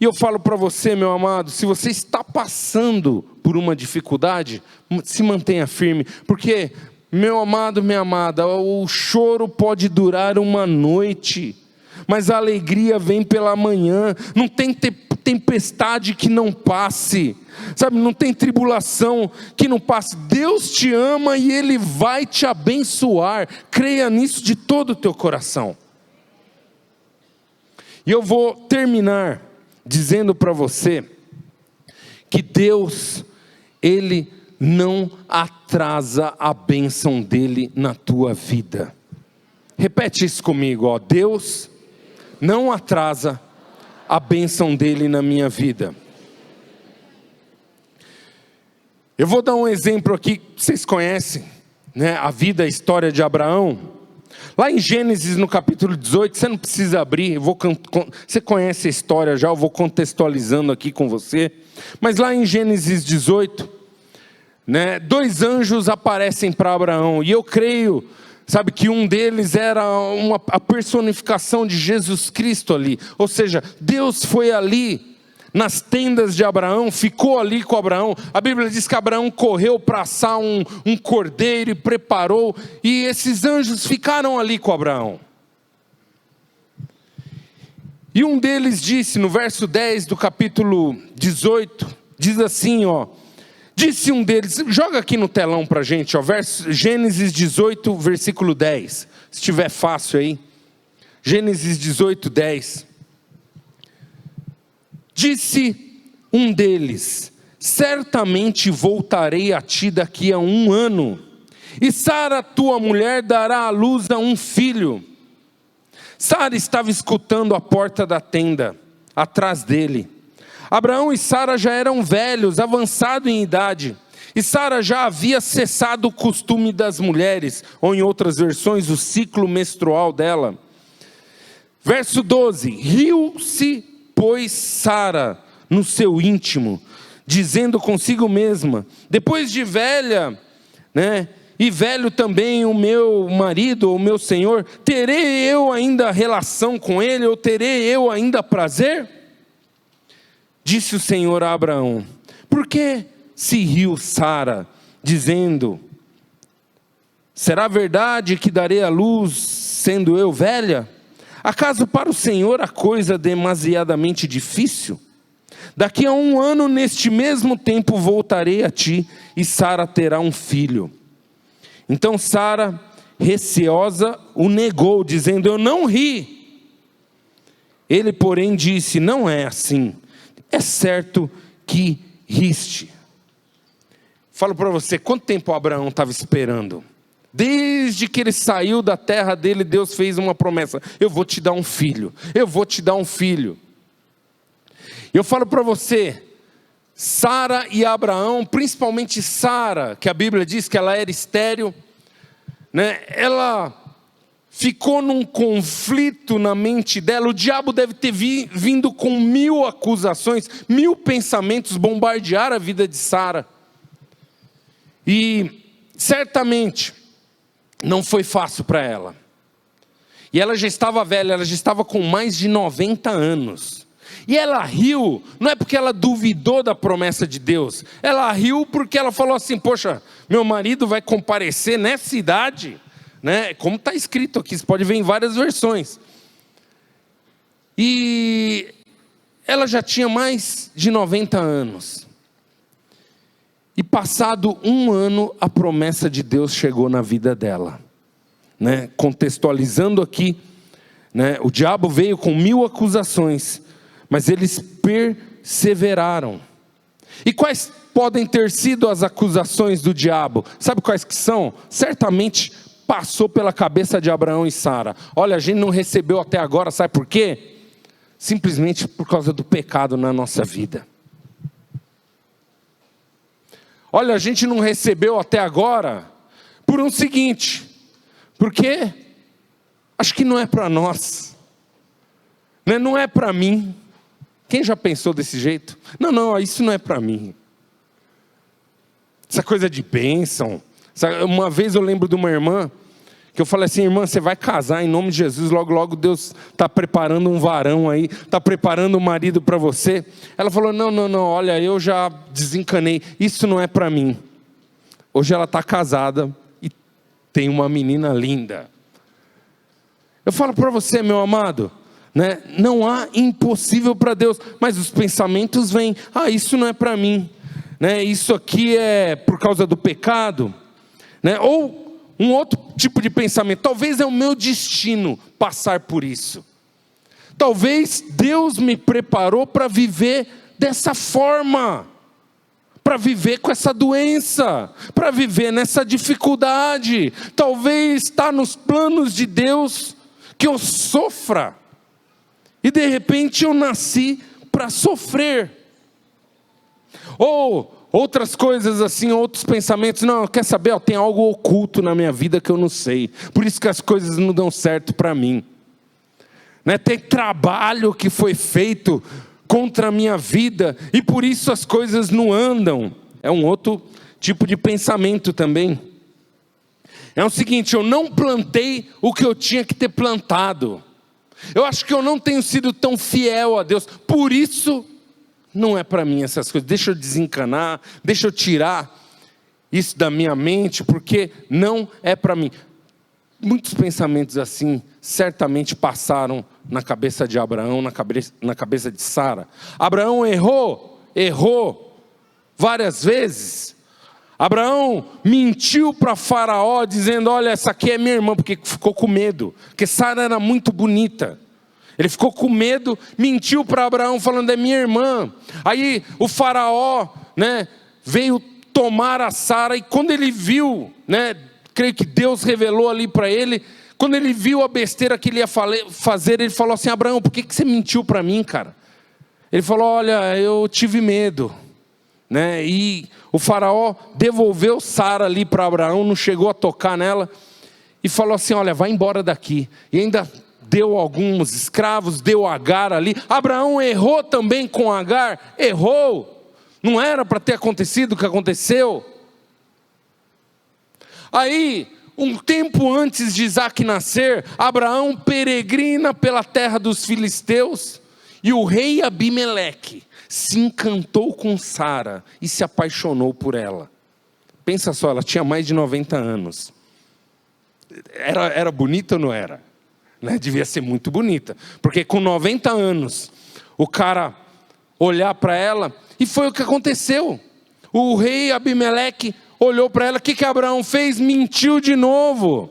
E eu falo para você, meu amado, se você está passando por uma dificuldade, se mantenha firme, porque, meu amado, minha amada, o choro pode durar uma noite, mas a alegria vem pela manhã. Não tem tempestade que não passe, sabe, não tem tribulação que não passe. Deus te ama e Ele vai te abençoar. Creia nisso de todo o teu coração. E eu vou terminar dizendo para você que Deus, Ele não atrasa a bênção dEle na tua vida. Repete isso comigo, ó. Deus não atrasa a bênção dEle na minha vida. Eu vou dar um exemplo aqui, vocês conhecem, né, a vida, a história de Abraão. Lá em Gênesis, no capítulo 18, você não precisa abrir, você conhece a história já, eu vou contextualizando aqui com você. Mas lá em Gênesis 18, né, 2 anjos aparecem para Abraão, e eu creio, sabe, que um deles era a personificação de Jesus Cristo ali. Ou seja, Deus foi ali nas tendas de Abraão, ficou ali com Abraão. A Bíblia diz que Abraão correu para assar um cordeiro e preparou, e esses anjos ficaram ali com Abraão. E um deles disse, no verso 10 do capítulo 18, diz assim, ó: disse um deles, joga aqui no telão para a gente, ó, Gênesis 18, versículo 10, se estiver fácil aí, Gênesis 18, 10. Disse um deles: certamente voltarei a ti daqui a 1 ano, e Sara, tua mulher, dará à luz a um filho. Sara estava escutando à porta da tenda, atrás dele. Abraão e Sara já eram velhos, avançados em idade, e Sara já havia cessado o costume das mulheres, ou em outras versões, o ciclo menstrual dela. Verso 12: riu-se, pois, Sara no seu íntimo, dizendo consigo mesma: depois de velha, né, e velho também o meu marido, o meu senhor, terei eu ainda relação com ele, ou terei eu ainda prazer? Disse o Senhor a Abraão: por que se riu Sara, dizendo: será verdade que darei à luz, sendo eu velha? Acaso para o Senhor a coisa é demasiadamente difícil? Daqui a 1 ano, neste mesmo tempo, voltarei a ti, e Sara terá um filho. Então Sara, receosa, o negou, dizendo: eu não ri. Ele, porém, disse: não é assim, é certo que riste. Falo para você, quanto tempo Abraão estava esperando? Desde que ele saiu da terra dele, Deus fez uma promessa: eu vou te dar um filho, eu vou te dar um filho. Eu falo para você, Sara e Abraão, principalmente Sara, que a Bíblia diz que ela era estéril, né? Ela ficou num conflito na mente dela. O diabo deve ter vindo com 1000 acusações, 1000 pensamentos, bombardear a vida de Sara. E certamente não foi fácil para ela. E ela já estava velha, ela já estava com mais de 90 anos. E ela riu, não é porque ela duvidou da promessa de Deus. Ela riu porque ela falou assim: poxa, meu marido vai comparecer nessa idade, né? Como está escrito aqui, você pode ver em várias versões. E ela já tinha mais de 90 anos. E passado um ano, a promessa de Deus chegou na vida dela. Né? Contextualizando aqui, né? O diabo veio com 1000 acusações, mas eles perseveraram. E quais podem ter sido as acusações do diabo? Sabe quais que são? Certamente passou pela cabeça de Abraão e Sara. Olha, a gente não recebeu até agora, sabe por quê? Simplesmente por causa do pecado na nossa vida. Olha, a gente não recebeu até agora por um seguinte, porque acho que não é para nós, né? Não é para mim. Quem já pensou desse jeito? Não, isso não é para mim. Essa coisa de bênção. Uma vez eu lembro de uma irmã, que eu falei assim: irmã, você vai casar em nome de Jesus, logo logo Deus está preparando um varão aí, está preparando um marido para você. Ela falou: não, olha, eu já desencanei, isso não é para mim. Hoje ela está casada e tem uma menina linda. Eu falo para você, meu amado, né? Não há impossível para Deus, mas os pensamentos vêm: isso não é para mim, né? Isso aqui é por causa do pecado, né? Ou um outro tipo de pensamento: talvez é o meu destino passar por isso. Talvez Deus me preparou para viver dessa forma, para viver com essa doença, para viver nessa dificuldade. Talvez está nos planos de Deus que eu sofra, e de repente eu nasci para sofrer. Ou outras coisas assim, outros pensamentos: não, quer saber, tem algo oculto na minha vida que eu não sei, por isso que as coisas não dão certo para mim, né? Tem trabalho que foi feito contra a minha vida, e por isso as coisas não andam. É um outro tipo de pensamento também. É o seguinte: eu não plantei o que eu tinha que ter plantado, eu acho que eu não tenho sido tão fiel a Deus, por isso não é para mim essas coisas. Deixa eu desencanar, deixa eu tirar isso da minha mente, porque não é para mim. Muitos pensamentos assim certamente passaram na cabeça de Abraão, na cabeça de Sara. Abraão errou várias vezes. Abraão mentiu para Faraó, dizendo: olha, essa aqui é minha irmã, porque ficou com medo, porque Sara era muito bonita. Ele ficou com medo, mentiu para Abraão, falando: é minha irmã. Aí o Faraó, né, veio tomar a Sara, e quando ele viu, né, creio que Deus revelou ali para ele, quando ele viu a besteira que ele ia fazer, ele falou assim: Abraão, por que você mentiu para mim, cara? Ele falou: olha, eu tive medo, né? E o Faraó devolveu Sara ali para Abraão, não chegou a tocar nela, e falou assim: olha, vai embora daqui. E ainda deu alguns escravos, deu Agar ali. Abraão errou também com Agar, errou. Não era para ter acontecido o que aconteceu. Aí, um tempo antes de Isaac nascer, Abraão peregrina pela terra dos filisteus, e o rei Abimeleque se encantou com Sara e se apaixonou por ela. Pensa só, ela tinha mais de 90 anos. Era bonita ou não era? Né? Devia ser muito bonita, porque com 90 anos, o cara olhar para ela, e foi o que aconteceu. O rei Abimeleque olhou para ela, o que Abraão fez? Mentiu de novo,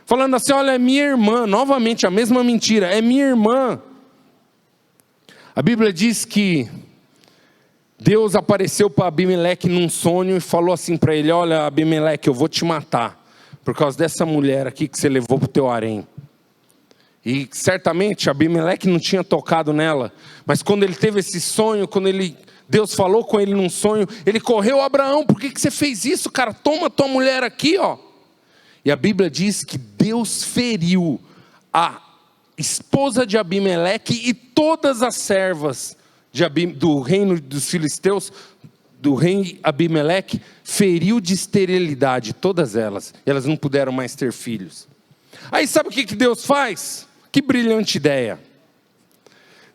falando assim: olha, é minha irmã. Novamente a mesma mentira: é minha irmã. A Bíblia diz que Deus apareceu para Abimeleque num sonho e falou assim para ele: olha, Abimeleque, eu vou te matar por causa dessa mulher aqui que você levou para o teu harém. E certamente Abimeleque não tinha tocado nela, mas quando ele teve esse sonho, Deus falou com ele num sonho, ele correu: Abraão, por que você fez isso, cara? Toma tua mulher aqui, ó. E a Bíblia diz que Deus feriu a esposa de Abimeleque e todas as servas do reino dos filisteus, do rei Abimeleque, feriu de esterilidade todas elas, e elas não puderam mais ter filhos. Aí sabe o que Deus faz? Que brilhante ideia.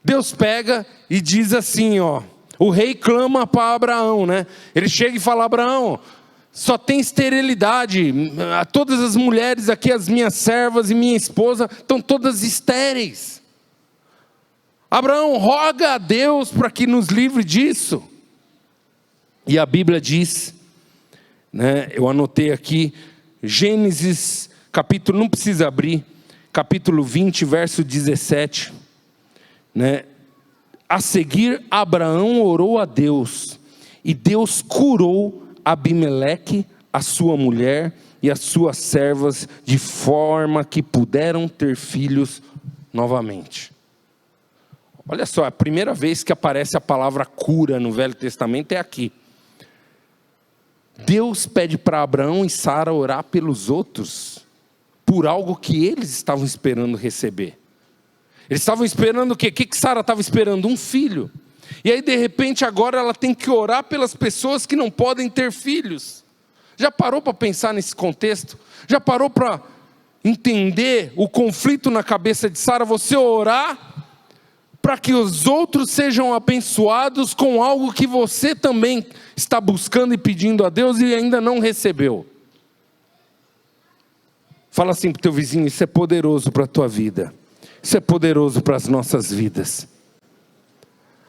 Deus pega e diz assim, ó, o rei clama para Abraão, né? Ele chega e fala: Abraão, só tem esterilidade, todas as mulheres aqui, as minhas servas e minha esposa, estão todas estéreis. Abraão, roga a Deus para que nos livre disso. E a Bíblia diz, né, eu anotei aqui, Gênesis, capítulo, não precisa abrir, capítulo 20, verso 17, né? A seguir, Abraão orou a Deus, e Deus curou Abimeleque, a sua mulher e as suas servas, de forma que puderam ter filhos novamente. Olha só, a primeira vez que aparece a palavra cura no Velho Testamento é aqui. Deus pede para Abraão e Sara orar pelos outros, por algo que eles estavam esperando receber. Eles estavam esperando o quê? O que Sara estava esperando? Um filho. E aí de repente agora ela tem que orar pelas pessoas que não podem ter filhos. Já parou para pensar nesse contexto? Já parou para entender o conflito na cabeça de Sara? Você orar para que os outros sejam abençoados com algo que você também está buscando e pedindo a Deus e ainda não recebeu. Fala assim para o teu vizinho, isso é poderoso para a tua vida. Isso é poderoso para as nossas vidas.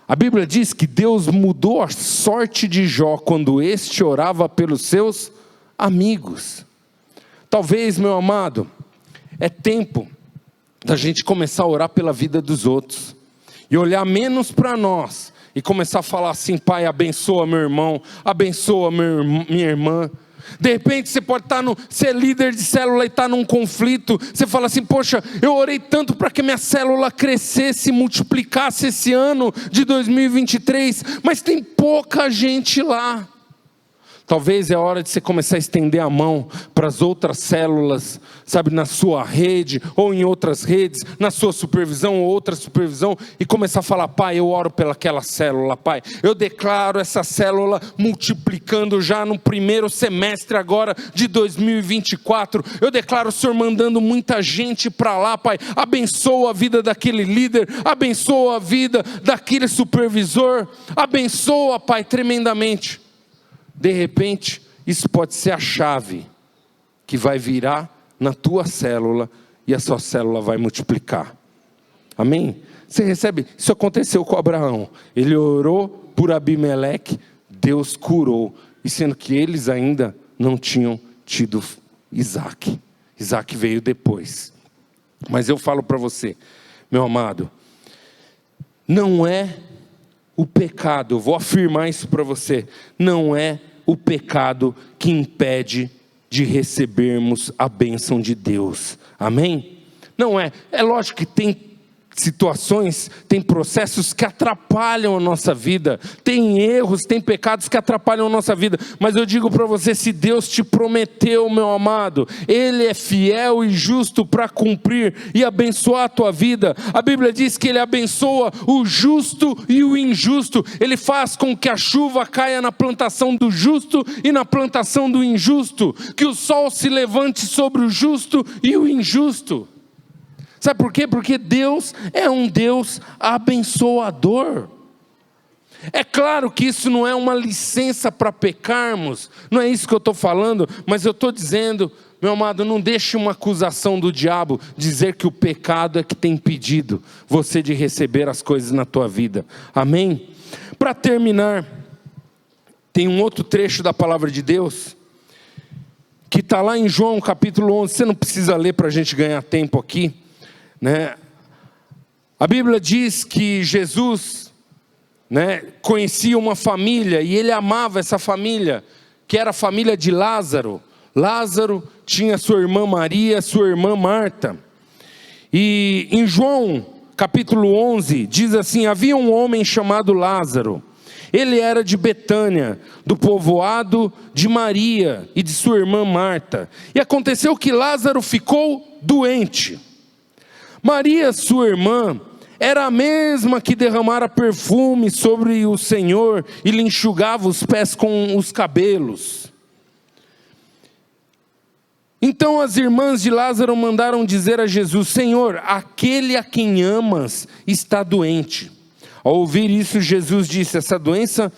A Bíblia diz que Deus mudou a sorte de Jó quando este orava pelos seus amigos. Talvez, meu amado, é tempo da gente começar a orar pela vida dos outros. E olhar menos para nós. E começar a falar assim, Pai, abençoa meu irmão, abençoa minha irmã. De repente você pode estar ser líder de célula e estar num conflito. Você fala assim, poxa, eu orei tanto para que minha célula crescesse, multiplicasse esse ano de 2023. Mas tem pouca gente lá. Talvez é hora de você começar a estender a mão para as outras células, sabe, na sua rede, ou em outras redes, na sua supervisão ou outra supervisão, e começar a falar, Pai, eu oro pelaquela célula, Pai. Eu declaro essa célula multiplicando já no primeiro semestre agora de 2024. Eu declaro o Senhor mandando muita gente para lá, Pai. Abençoa a vida daquele líder, abençoa a vida daquele supervisor, abençoa, Pai, tremendamente. De repente, isso pode ser a chave que vai virar na tua célula e a sua célula vai multiplicar. Amém? Você recebe? Isso aconteceu com Abraão. Ele orou por Abimeleque, Deus curou. E sendo que eles ainda não tinham tido Isaac. Isaac veio depois. Mas eu falo para você, meu amado, não é o pecado, eu vou afirmar isso para você, não é o pecado que impede de recebermos a bênção de Deus, amém? Não é, é lógico que tem situações, tem processos que atrapalham a nossa vida, tem erros, tem pecados que atrapalham a nossa vida, mas eu digo para você, se Deus te prometeu, meu amado, Ele é fiel e justo para cumprir e abençoar a tua vida. A Bíblia diz que Ele abençoa o justo e o injusto, Ele faz com que a chuva caia na plantação do justo e na plantação do injusto, que o sol se levante sobre o justo e o injusto. Sabe por quê? Porque Deus é um Deus abençoador. É claro que isso não é uma licença para pecarmos, não é isso que eu estou falando, mas eu estou dizendo, meu amado, não deixe uma acusação do diabo dizer que o pecado é que tem impedido você de receber as coisas na tua vida. Amém? Para terminar, tem um outro trecho da palavra de Deus, que está lá em João capítulo 11, você não precisa ler para a gente ganhar tempo aqui, né? A Bíblia diz que Jesus, né, conhecia uma família e ele amava essa família, que era a família de Lázaro. Lázaro tinha sua irmã Maria, sua irmã Marta. E em João capítulo 11 diz assim: havia um homem chamado Lázaro. Ele era de Betânia, do povoado de Maria e de sua irmã Marta. E aconteceu que Lázaro ficou doente. Maria, sua irmã, era a mesma que derramara perfume sobre o Senhor e lhe enxugava os pés com os cabelos. Então as irmãs de Lázaro mandaram dizer a Jesus: Senhor, aquele a quem amas está doente. Ao ouvir isso, Jesus disse: essa doença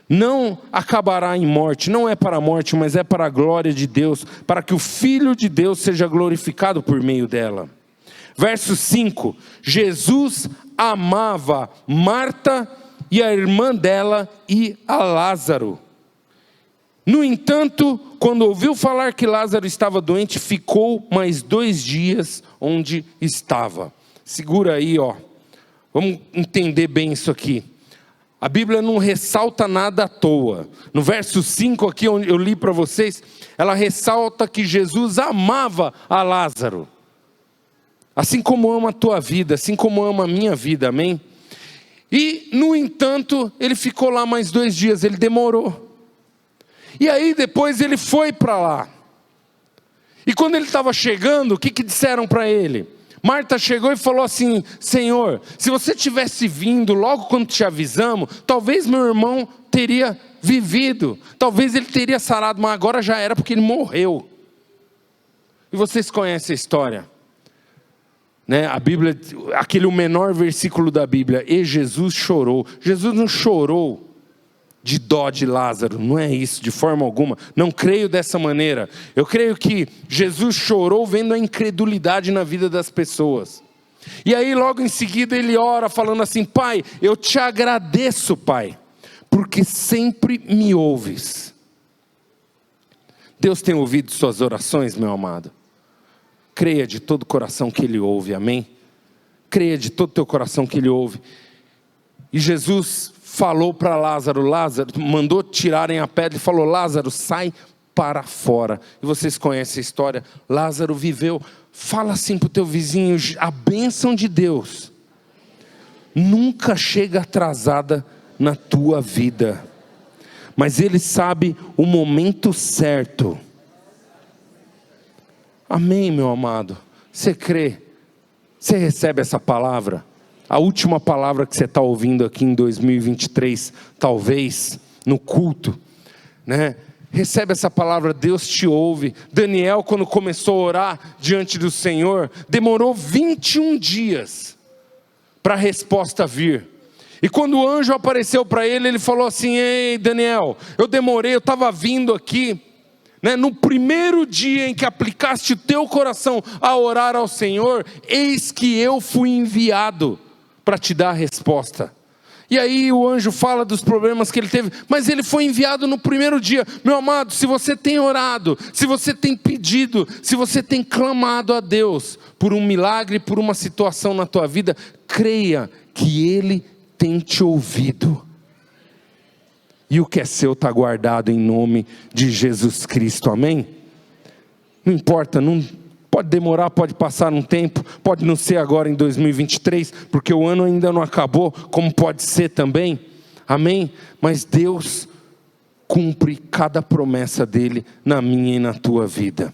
não acabará em morte, não é para a morte, mas é para a glória de Deus, para que o Filho de Deus seja glorificado por meio dela. Verso 5, Jesus amava Marta e a irmã dela e a Lázaro. No entanto, quando ouviu falar que Lázaro estava doente, ficou mais 2 dias onde estava. Segura aí, ó. Vamos entender bem isso aqui. A Bíblia não ressalta nada à toa. No verso 5 aqui, onde eu li para vocês, ela ressalta que Jesus amava a Lázaro. Assim como ama a tua vida, assim como ama a minha vida, amém? E, no entanto, ele ficou lá mais 2 dias, ele demorou. E aí depois ele foi para lá. E quando ele estava chegando, o que disseram para ele? Marta chegou e falou assim: Senhor, se você tivesse vindo logo quando te avisamos, talvez meu irmão teria vivido, talvez ele teria sarado, mas agora já era porque ele morreu. E vocês conhecem a história, né? A Bíblia, aquele o menor versículo da Bíblia, e Jesus chorou. Jesus não chorou de dó de Lázaro, não é isso de forma alguma, não creio dessa maneira. Eu creio que Jesus chorou vendo a incredulidade na vida das pessoas. E aí logo em seguida ele ora falando assim: Pai, eu te agradeço, Pai, porque sempre me ouves. Deus tem ouvido suas orações, meu amado. Creia de todo o coração que Ele ouve, amém? Creia de todo o teu coração que Ele ouve. E Jesus falou para Lázaro, mandou tirarem a pedra e falou: Lázaro, sai para fora. E vocês conhecem a história, Lázaro viveu. Fala assim para o teu vizinho: a bênção de Deus nunca chega atrasada na tua vida, mas Ele sabe o momento certo. Amém, meu amado? Você crê? Você recebe essa palavra? A última palavra que você está ouvindo aqui em 2023, talvez, no culto, né? Recebe essa palavra, Deus te ouve. Daniel, quando começou a orar diante do Senhor, demorou 21 dias para a resposta vir. E quando o anjo apareceu para ele, ele falou assim: ei Daniel, eu demorei, eu estava vindo aqui, né, no primeiro dia em que aplicaste o teu coração a orar ao Senhor, eis que eu fui enviado para te dar a resposta. E aí o anjo fala dos problemas que ele teve, mas ele foi enviado no primeiro dia. Meu amado, se você tem orado, se você tem pedido, se você tem clamado a Deus por um milagre, por uma situação na tua vida, creia que Ele tem te ouvido. E o que é seu está guardado em nome de Jesus Cristo, amém? Não importa, não pode demorar, pode passar um tempo, pode não ser agora em 2023, porque o ano ainda não acabou, como pode ser também, amém? Mas Deus cumpre cada promessa dele na minha e na tua vida.